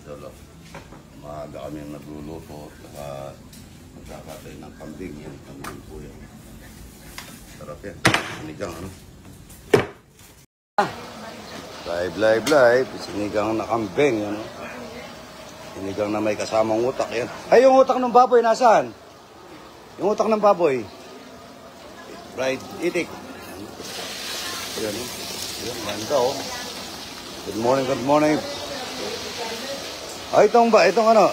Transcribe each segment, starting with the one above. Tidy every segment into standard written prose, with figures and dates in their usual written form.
idol. Maaga kami nagluluto at magkakatay ng kambing. Yan, kambing po yan. Sarap yan. Sinigang, ano? Live. Sinigang na kambing, ano? Sinigang na may kasamang utak, yan. Ay, yung utak ng baboy, nasaan? Yung utak ng baboy. Fried itik. Yan, yan, ganda, oh. Good morning. Ah, itong ano,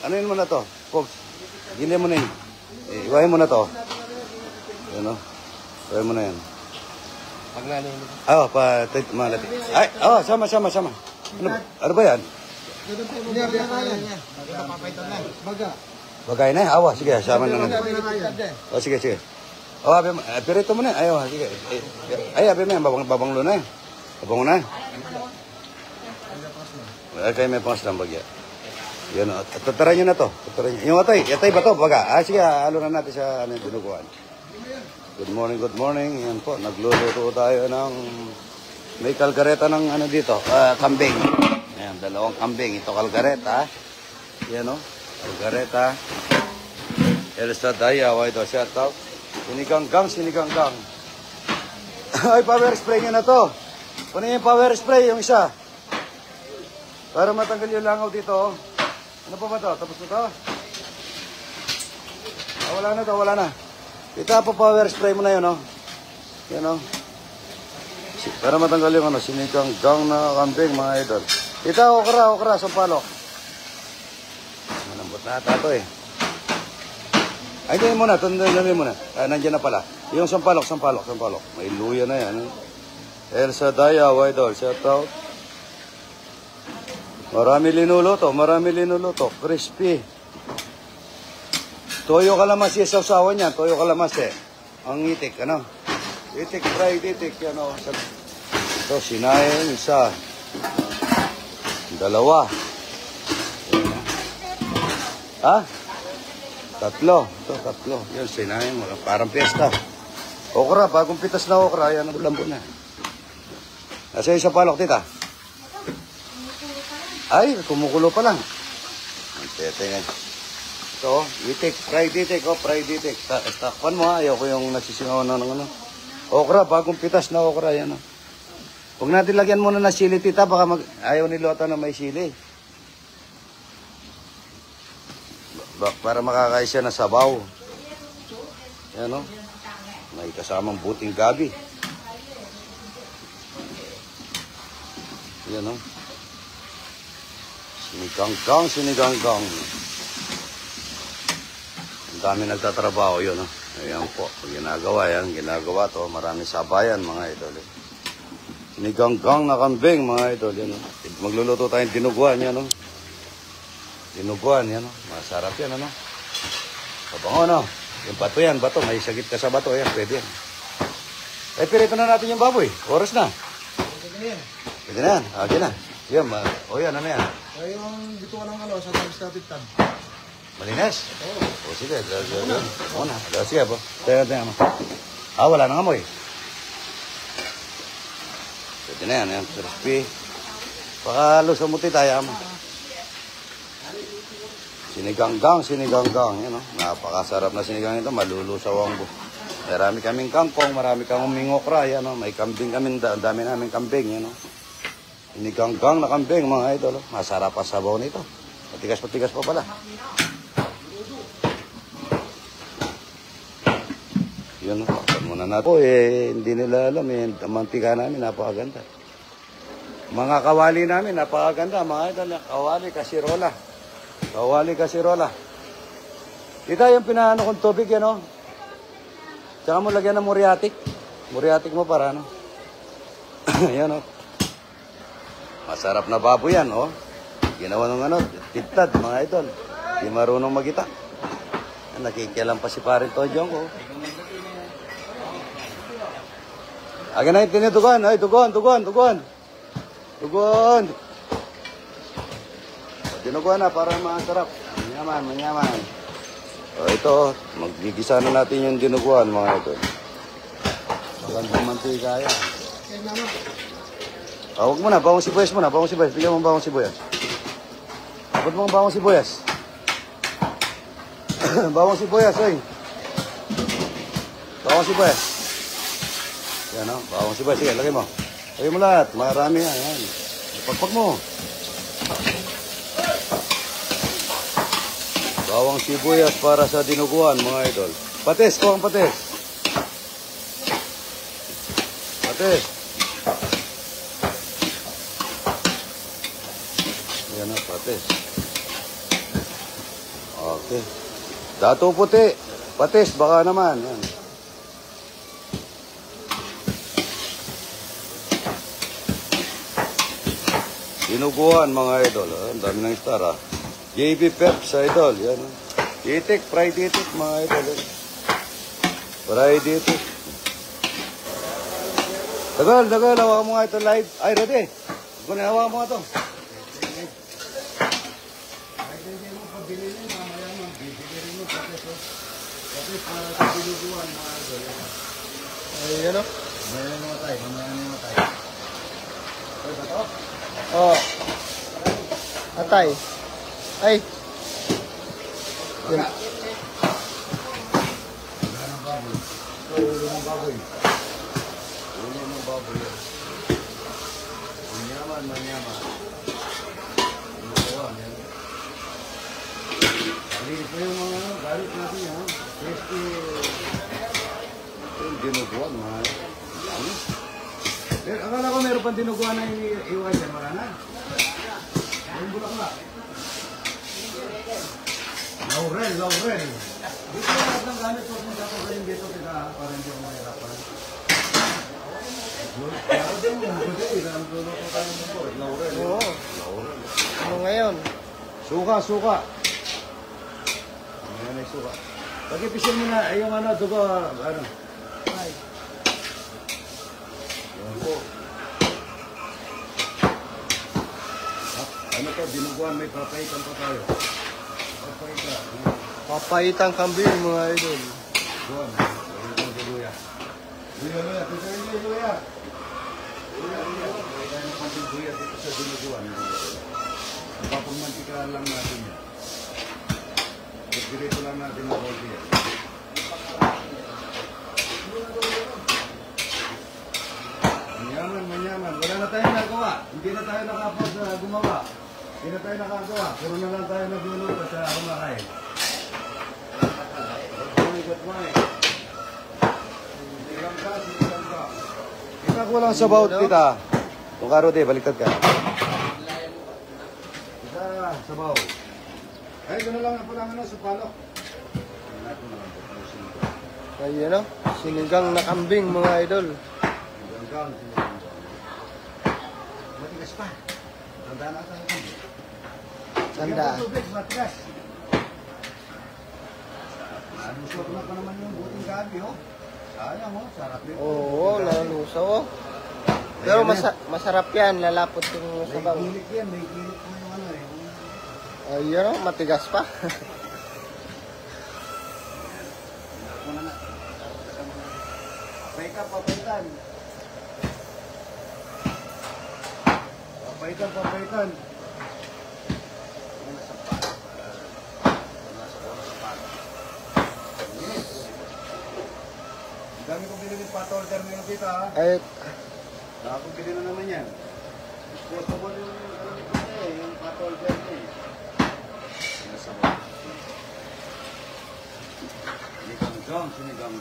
ano yun mo na to, folks? Gilin mo na yun. Iwahin mo na to. Yan, oh. Iwahin mo na yan. Paglalim. Malapit. Ay, sama. Ano ba yan? Bagay na, awa, sige, sama na. O, sige. O, pirito mo na, ayaw, sige. Ay, abi mo yan, babanglo na. Babango na. Ay, kayo may pangas lang bagya. Yan, tataran nyo na to. Yung atay ba to, baga? Sige, halo na natin sa dinuguan. Good morning. Yan po, nagluluto tayo ng may kalkareta ng ano dito, kambing. Ayan, dalawang kambing. Ito kalkareta. Yan o, kalkareta. Elsa Dayaw, ito, shout out. Sinigang gang. Ay, power spray nyo na to. Kunin yung power spray, yung isa. Para matanggal yung langaw dito. Ano pa ba to? Tapos na to? Wala na. Ita po power spray mo na yun, oh. Yan, oh. Para matanggal yung ano, sinigang gang na kambing, mga idol. Ita, okra, sampalok. Malambot na ata ito, eh. Ay, hindi muna. Tundin muna. Nandiyan na pala. Yung sampalok. May luya na yan, eh. Elsa Dayaw, idol. Shout out. Marami linuluto. Crispy. Toyo kalamansi, sausawan niyan. Toyo kalamansi. Ang itik, ano? Itik, fried itik. Ano? Ito, sinayin. Isa. Dalawa. Ha? Tatlo. Yan, sinayin. Parang piyesta. Okra, bagong pitas na okra. Yan, lambo na. Nasa yung sapalok, tita? Ay, kumukulo pa lang. Tetengan. Ito, itik, fried itik. Takpan mo, ha. Ayaw ko yung nagsisingawan ng ano. Okra, bagong pitas na okra. Yan, huwag natin lagyan muna na sili, tita. Baka ayaw ni Lota na may sili. Para makakain siya na sabaw. Yan, o. May kasamang buting gabi. Yan, o. Sinigang. Ang dami nagtatrabaho yun, no? Ayan po, ginagawa to. Maraming sabayan, mga idol. Sinigang na kambing, mga idol. Yan, no? Magluluto tayong dinuguan, yan, no? Dinuguan, yan, no? Masarap yan, ano? Kabango, no? Yung bato, may sagit ka sa bato, yan, pwede yan. Eh, pirito na natin yung baboy. Oras na. Pwede na yan. Okay na. Yan, yan, ano yan? Ay, yung dito ka ng ano, sa Tagstatitan. Malinis? Oo. O, sige. Una. Sige po. Tingnan mo. Wala nang amoy. Pwede na yan. Yan, crispy. Pakalo sa muti tayo mo. Sinigang. Yan, napakasarap na sinigang ito. Malulusaw ang buo. Marami kaming kangkong. Marami kaming okra. Yan, may kambing kaming. Dami namin kambing. Yan, sinigang na kambing, mga idol. Masarap ang sabaw nito. Patigas pa pala. Yun, paksan muna natin. Hindi nila alam, ang mantika namin, napakaganda. Mga kawali namin, napakaganda, mga idol. Kawali kasirola. Ito yung pinaano kong tubig, yan, o. Tsaka mo lagyan ng muriatic. Muriatic mo para, ano. Yan, o. Masarap na baboy yan, oh. Ginawa ng ano, titad, mga idol. Di marunong magita. Nakikialam pa si parin Tojong, oh. Aga na yung tinutugon. Ay, tugon. Tinuguan na para masarap. Manyaman. O, ito, magigisa na natin yung dinuguan, mga idol. Magandang mantika yan. Huwag mo na, bawang sibuyas muna. Bigyan mo bawang sibuyas. Abot mo ang bawang sibuyas. Bawang sibuyas, oy. Bawang sibuyas. Yan, no? Bawang sibuyas. Sige, lagay mo. Lagay mo lahat. Marami yan. Yan. Pagpag mo. Bawang sibuyas para sa dinuguan, mga idol. Patis, kuha ang patis. Patis. Yan na, patis. Okay. Dato puti. Patis, baka naman. Yan. Dinuguan, mga idol. Ang dami ng star, ha. JB Peps, idol. Yan. Titik, fried titik, mga idol. Fried titik. Tagal. Hawakan mo nga ito live. Ay, ready. Kung hawakan mo nga ito. Ayan o. Mamaya namatay. Oh. Atay. Ay. Yan. Ulo ng baboy. Manyaman. Alinis mo yung mga galit natin, ha? Crispy. Yung dinuguan, mga. Pero akala ko meron pang dinuguan na iwan dyan, wala na. Yung bulaklak. Laurel. Dito lahat ng gamit ko kung dapat dito kita, para hindi ako mahirapan. Oo. Ano ngayon? Suka. Ayan ay suka. Pag-ipisin mo na yung ano, dugo, ano. Ay. Yan po. Ano to, dinuguan, may papaitan pa tayo. Papaitang kambing, mga idol. Dinuguan. Luya. Luya dito sa dinuguan. Papagmantikaan lang natin yan. Dito lang natin ang konti yan. Manyaman. Wala na tayong nagawa. Hindi na tayo nakapag-gumawa. Hindi na tayo nakagawa. Puro na lang tayo nagluluto sa kumakain. Kita ko lang sa bawat kita. Kung karo di, baliktad ka. Isa sa bawat. Ay, gano'n lang na pala sa palok. Ayan o. Sinigang na kambing, mga idol. Sinigang. Matigas pa. Tanda na tayo kami. Tanda. Matigas. Nalusot na pa naman yung buting gabi, oh. Sayang, oh. Sarap yun. Oo, lalusaw o. Pero masarap yan. Lalapot yung sabaw. May gilik yan. May gilik mo yung ano, eh. Ayan o, matigas pa. Papaitan. Ang dami kong binili patolder na yung tita, ha? Ay, Nakakabili na naman yan. Disposable yung patolder na eh. Sinigang.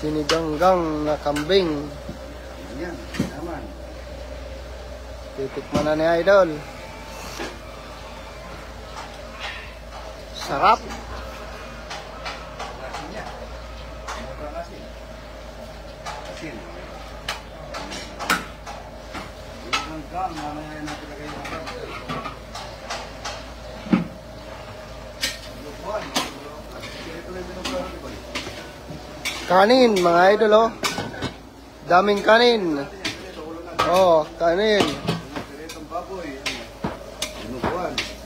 siniganggang na kambing. Yan, naman. Titikman na ni idol. Sarap. Asin yan. Murang asin. Sinigang, mamaya natin lagay yung asin. Kanin, mga idol, oh. Daming kanin. Oh, kanin.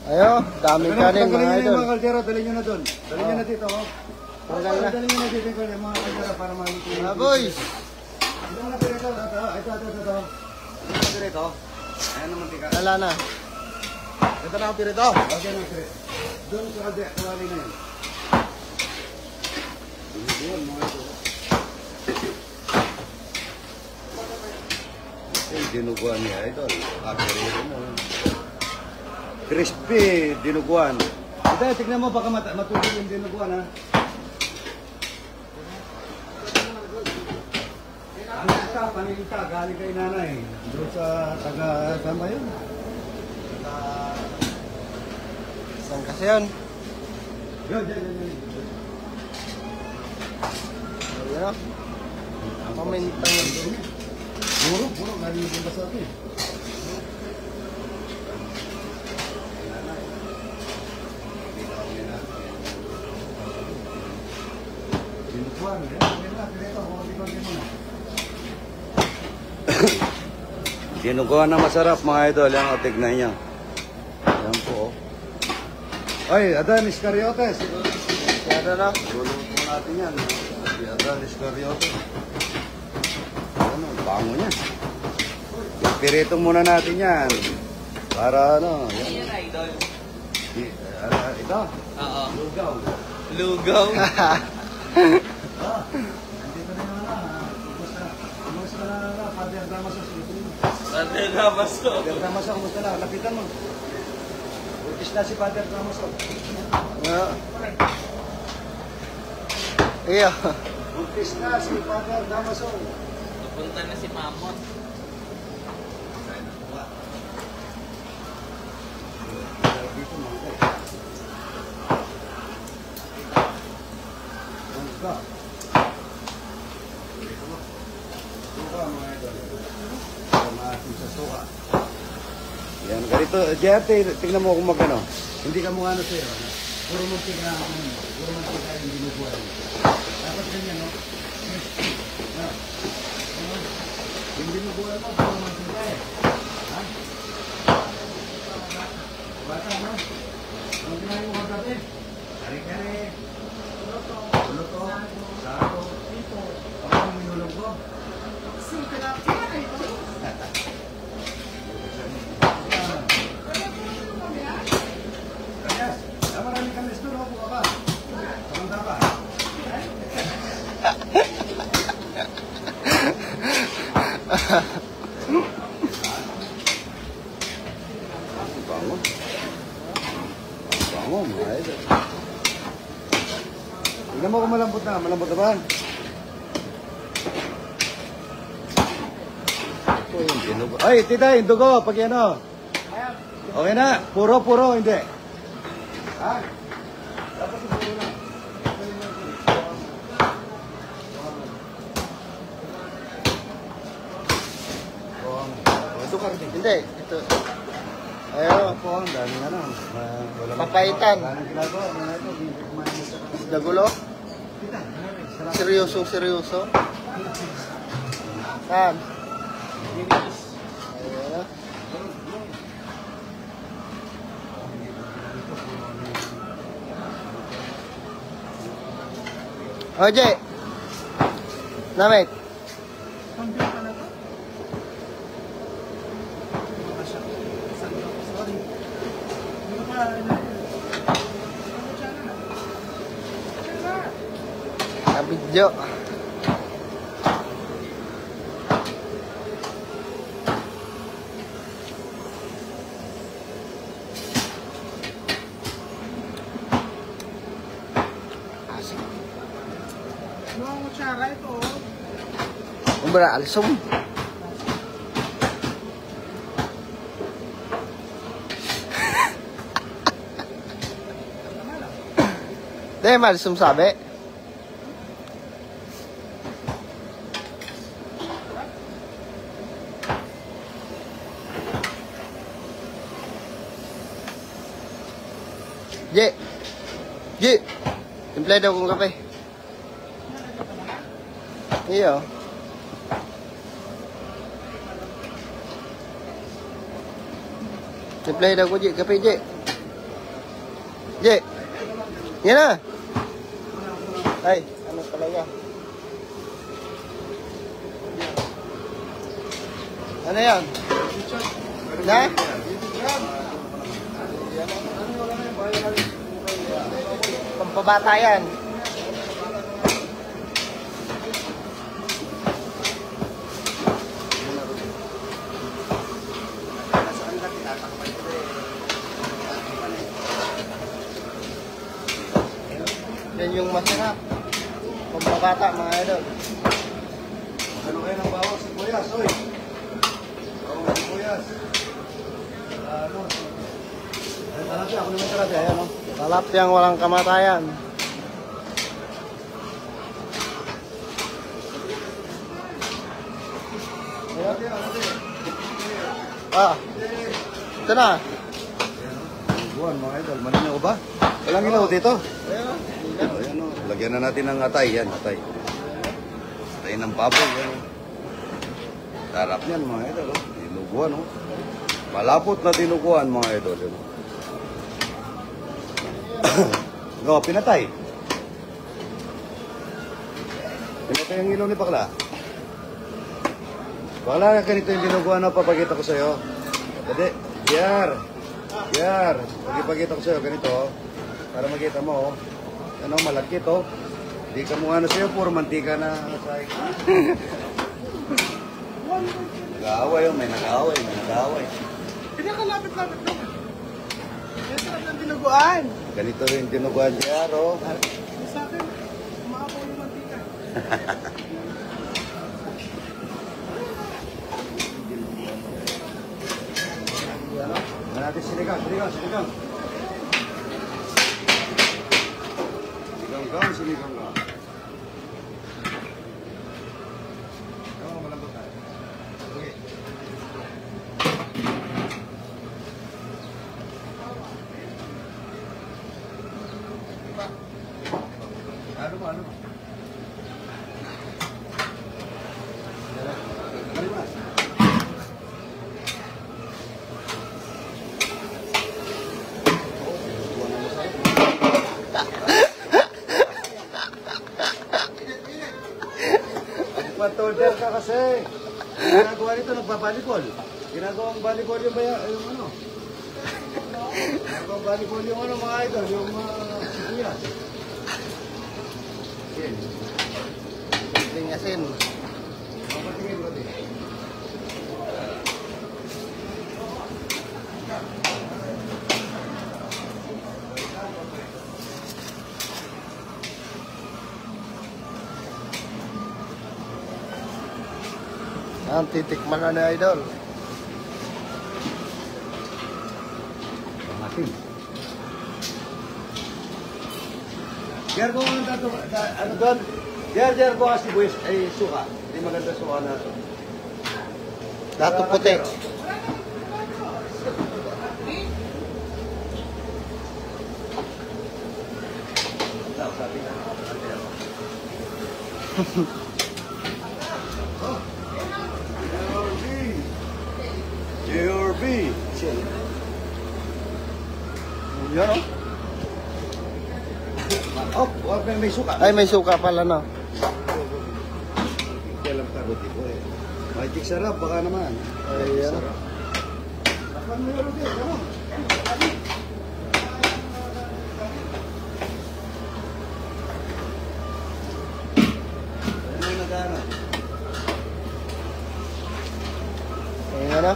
Ayo, daming kanin, mga idol. Mga kaldero, dalhin nyo na doon. Dalhin nyo na dito, oh. Tanggal na. Dalhin nyo na dito yung mga kaldero para maluto. Ah, boys. Ito. Pirito. Ayan naman tika. Wala na. Ito na ang pirito. Okay na pirito. Doon sa kawali na yun. Doon mga ito. Dinuguan niya, idol. Pirito mo. Crispy dinuguan. Ito, tignan mo baka matulog yung dinuguan ha. Ano ito? Paninta, galing kay nanay. Doon sa taga, saan ba yun? Saan kasi yun? Yun. Ayan. Pamintang yun. Puro, galing yung basa ito eh. Dinuguan, dinuguan na masarap mga idol. Yan o, tignan niya. Yan po. Ay, Adan Iscariotes. Kaya na. Luluto natin yan. Si Adan Iscariotes. Ano, bango niya. Pirito muna natin yan. Para ano. Yan. Ayun, idol. Ito? Oo. Lugaw. Lugaw. Nandito na yung kumusta na, Father Damaso. Father Damaso. Father Damaso, kumusta na? Lapitan mo. Urkis na si Father Damaso. Iyo. Urkis na si Father Damaso. Napunta na si Mamon. Dito mga guys. Suka. Suka mga idol. Kamasin sa suka. Yan, ganito. Jerte, tingnan mo kung magano. Hindi ka mukha na sa'yo. Puro mantika na ako. Puro mantika yung dinubuhay. Dapat ganyan, no? Yung dinubuhay mo, puro mantika eh. Ha? Bata, no? Ang ginahin mo kagabi? Kare-kare. Luto. Saro. Ako ang minulong ko. Yes. Marami kami gusto, no? Buka pa. Paganda pa. Bango. Bango, mga idol. Tingnan mo kung malambot na. Malambot na ba? Ito yung dinugo. Ay, tita, yung dugo. Pag yan, o. Okay na. Puro, hindi. Ha? Dapat yung puro na. Ito ka rin. Hindi. Ito. Ayaw. Po, ang dami na lang. Papaitan. Wala nang ginagawa. Mga ito, hindi kumain mo sa Nagulo? tita. Seryoso. Saan? Ayan. Oje. Namit. Kabidyo. Umbra alsum. Deh malsum sabe. Je. Timplay daw kong kape. Iyo. Timplay daw ko, Je. Kape, Je. Je. Yan na. Ay, ano talaga? Ano yan? Na? Pampabata yan. Yan yung masarap. Pampabata mga idol. Ano kayo ng bawang sibuyas, oy? Bawang sibuyas. Ano? Ay, talapia. Ako naman talapia. Ayan, oh. Talapyang walang kamatayan. Ah. Ito na. Buwan, mga idol. Malinaw ba? Walang ilaw dito. Ayan o. Ayan, oh. Lagyan na natin ng atay. Yan, atay. Atay ng baboy. Yan, oh. Sarap niyan, mga idol. Oh. Dinuguan, oh. Malapot na dinuguan, mga idol. Yan, oh. No, pinatay. Pinatay ang ilaw ni Bakla. Bakla, ganito yung dinuguan na papakita ko sa'yo. Dali, Yar, pagipakita ko sa'yo, ganito, oh. Para makita mo, oh. Ano, malakit, oh. Hindi ka mukha na sa'yo, puro mantika na sa nag-aaway, oh. May nag-aaway. Pinakalapit-lapit na. Yan sarap ng dinuguan. Ganito rin dinuguan, Yar, oh. Sa akin, umaapaw yung mantika. Ano natin sinigang. Sinigang. Oo, malambot tayo. Okay. Ano ba? Matolder ka kasi. Ginagawa nito, nagbabalikol. Ginagawang balikol yung ano. Ginagawang balikol yung ano, mga idol, yung sibuyas. Yan. Tingin asin. Papatingin ko din. Ang titikman na ni idol. Pamating. Jar ko ang ano doon? Jar ko ang sibuyas ay suka. Hindi maganda suka na ito. Dato puti. Sabi na. JRB. Yan o. Oh, wag may suka. Ay, may suka pala no. Kailan ka buti ko eh. Magic sarap, baka naman. Ayan. Sarap. Bakit mo yun din? Ano? Ano yung nag-ano? Ayan o.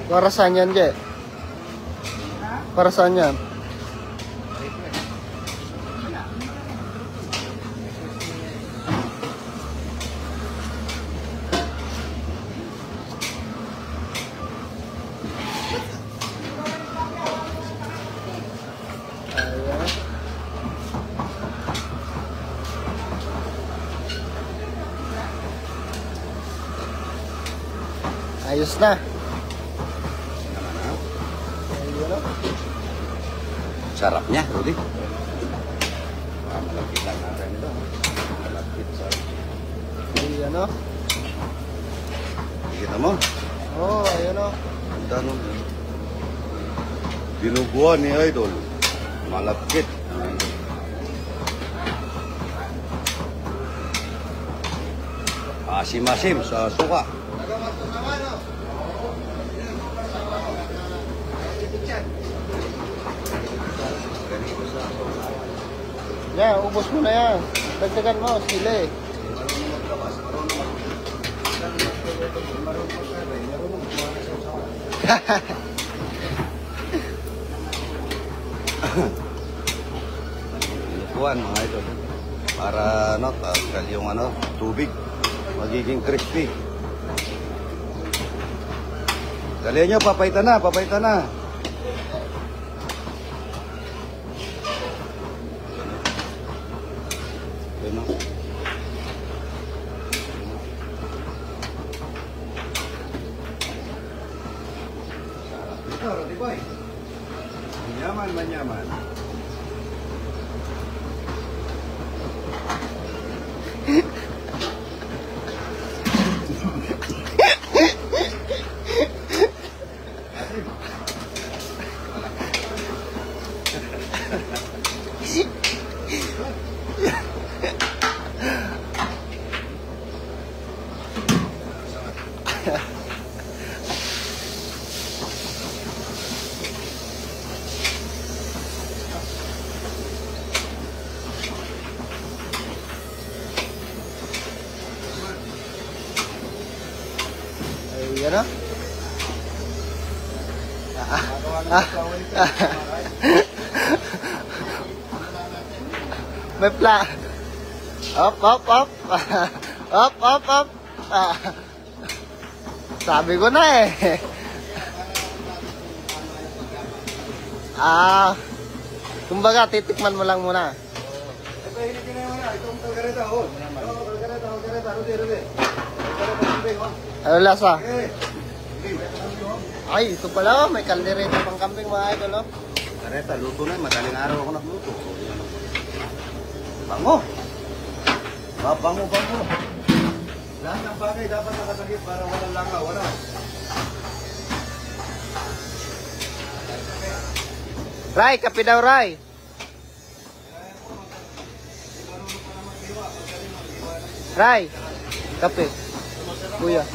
Para saan yan, Je? Para saan yan? Ayan. Ayos na. Ayan o. Sarap niya, Rudy. Malapit lang natin ito. Malapit sa... Ayan o. Kita mo? Oh, ayan o. Ang tanong. Dinuguan ni Idol. Malapit. Maasim-masim sa suka. Yan, ubos mo na yan. Dagdagan mo, sili. Inupuan mga idol. Para ano, tanggal yung ano, tubig. Magiging crispy. Dali nyo, papaitan na, papaitan na. Yun o. Ito, Roti Boy. Manyaman, manyaman. Ayan o. May pla. Up, up, up. Up, up, up. Sabi ko na eh. Kumbaga, titikman mo lang muna. Ito, hinikin na yun na. Itong kalgareta, oh. Kalgareta, kalgareta. Roti, Roti. Kalgareta, kambing, oh. Ano lasa? Okay. Ay, ito pala oh. May kaldereta pang kambing mga idol oh. Kalgareta, luto na. Madaling araw ako nagluto. Bango. Bango, bango. Lahat ng bagay dapat nakasagip para walang langaw. Wala. Ray, kape daw Ray. Ray, kape. Kuya.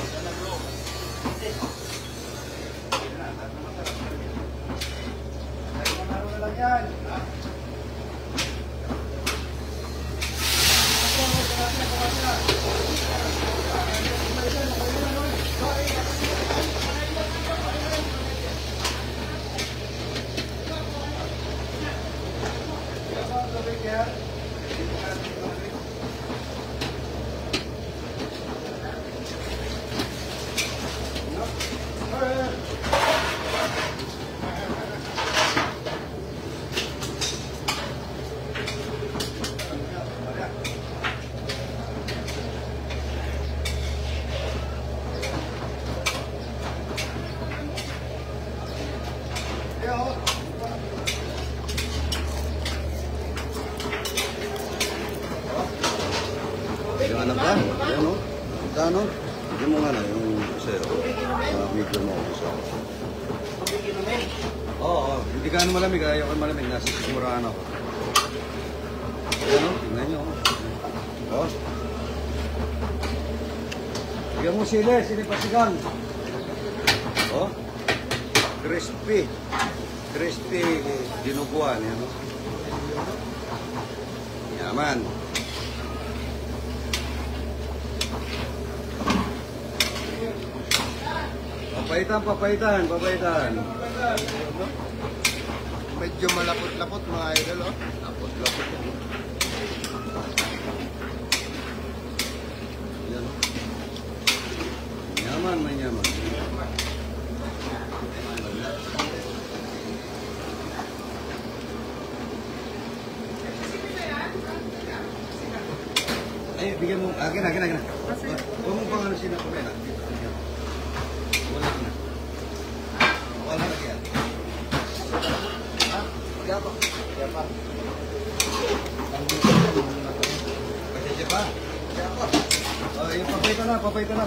Yung anak ba? Ayan o. Ano? Hindi mo nga na yung zero. Medyo mo ako sa Oo, hindi ka malamig. Ayaw ka malamig. Nasa siguraan ako. Ayan o, tingnan nyo. O. Bigyan mo sili pasigang. O. Crispy. Crispy dinuguan. Yan o. Yaman. Papaitan. Medyo malapot-lapot mga idol oh. Lapot-lapot. Yan. Manyaman, manyaman. Ay, bigyan mo. Akin na. Huwag mong pangano sila ko na. Wala na. Wala na kaya. Siapa? Pasensya pa? Oh, yung papaitan na.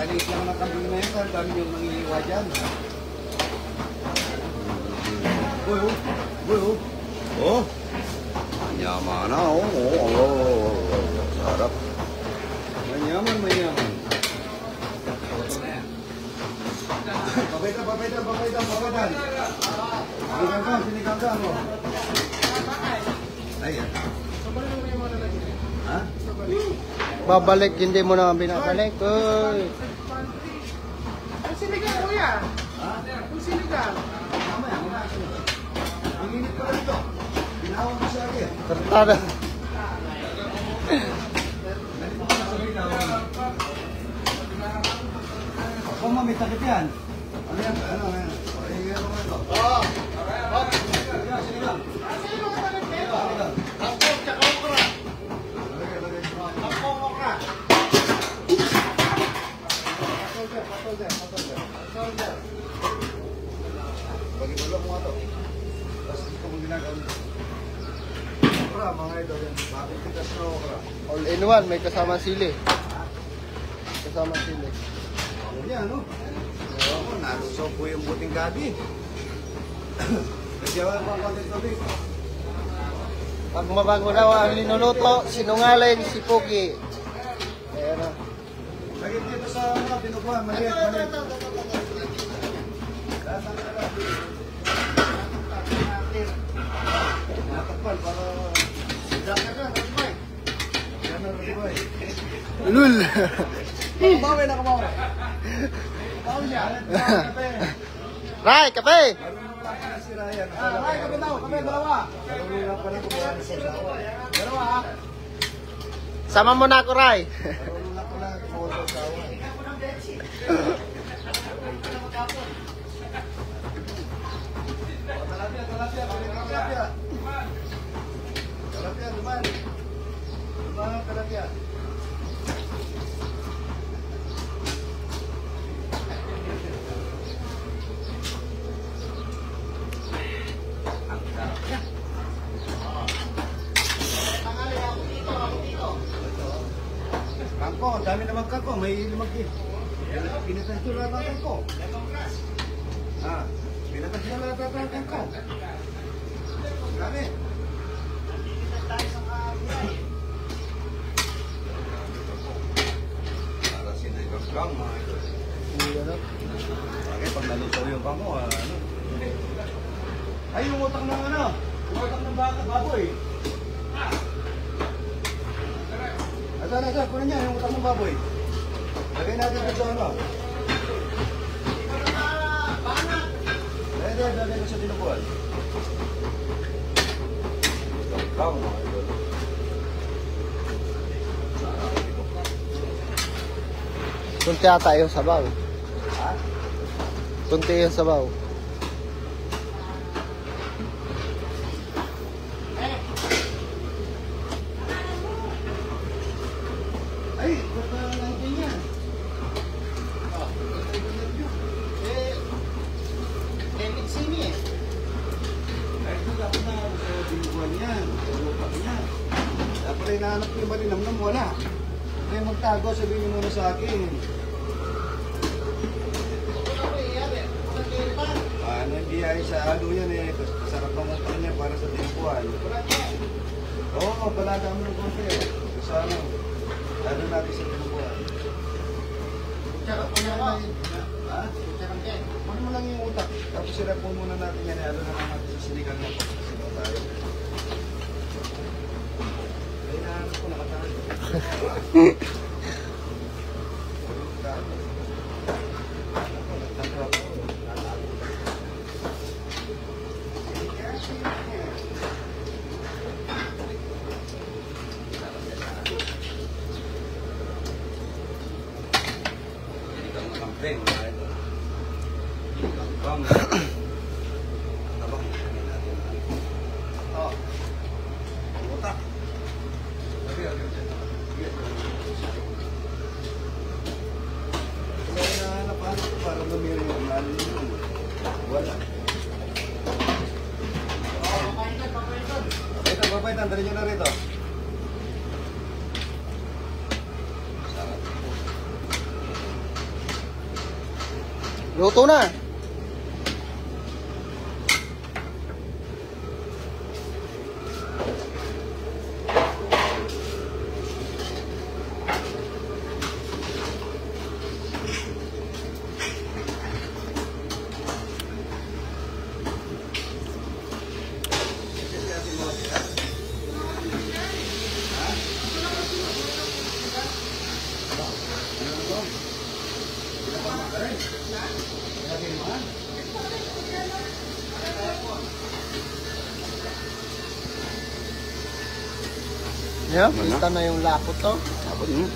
Talis lang ng kambing na yun, dami yung nangihiwa dyan. Boy, oh. Oh. Mayaman na, sarap. Mayaman. Papaitan. Sinigang ka, mo. Ayan. Ha? Babalik, hindi mo na binabalik. Uy. Ang sinigang, kuya. Ang sinigang. Ang init pa rin ito. Binawang mo siya agad. Kartada. Kung may takip yan. Ano yan? Ano yan? Bagi-balok mo ito. Tapos ito mong ginagawa. Okra, mga ito yan. Bakit kita sa okra? All in one, may kasama sili. Kasama sili. Yan, no? Oo, nalusaw po yung buting gabi. Nagsiyawan pa ang konting tubig. Pag mabago daw ang linuluto, sinungaling si Pogi. Ayan na. Lagyan dito sa dinuguan, maliit. Natakpan para... Yan na, Ratibay. Lul! Nakabawi. Nakabawi niya. Ray, kape! Si Ryan. Ay, kape daw. Kape, dalawa. Marunong pa lang kumuha ng sasawa. Dalawa, ha? Sama mo na ako, Ray. Marunong pa lang kumuha ng sasawa. Talapia, duman. Duman, talapia. Kangko, ang dami naman kangko. May limagi. Pinatansyo lang ang kangko. Pinatansyo lang ang kangko. Dami. Para sinigang mga ito. Bakit pag nalusaw yung kangko, ano? Ay, yung utak ng ano? Yung utak ng baboy. Asa, kunin niya yung utak ng baboy. Lagay natin ito sa ano. Lagay ko sa dinuguan. Kang mga idol. Kunti ata yung sabaw. Ha? Kunti yung sabaw. Ay, basta lang din yan. David Sini, eh. Ay, ito dapat na sa dinuguan yan. Sa lupa yan. Dapat rin nahanap ko yung malinamnam, wala. Kaya magtago, sabihin mo muna sa akin. Ano yung biyay sa alo yan eh. Sarap ang utang niya para sa dinuguan. Oo, balaga mo ng konti eh. Sa ano, ano natin sa dinuguan. Tsaka po niya ako. Ha? Ano mo lang yung utak. Tapos sila po muna natin yan eh. Ano na naman sa sinigang na po. Sino tayo. Ay, nahanap ko nakatahan. Camping, mga ito. Camping. Tabang. Oh. Utak. Okay. Kaya napahanap ko para lumiri yung alin yun. Wala. Papaitan. Dali nyo na rito. Luto na. Yeah, Ano? kita na yung lapot to. Hmm.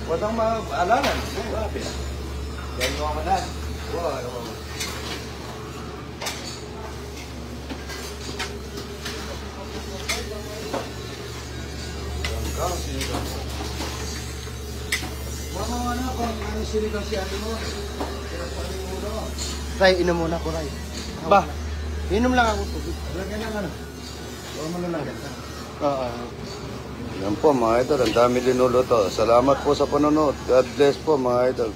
Huwag kang maalalan. Yan mo ako na. Ray, inom muna ko, Ray. Ba, inom lang ako tubig. Lagyan ng ano. Huwag mo lalagyan. Oo. Yan po mga idol, ang dami linuluto. Salamat po sa panonood. God bless po mga idol.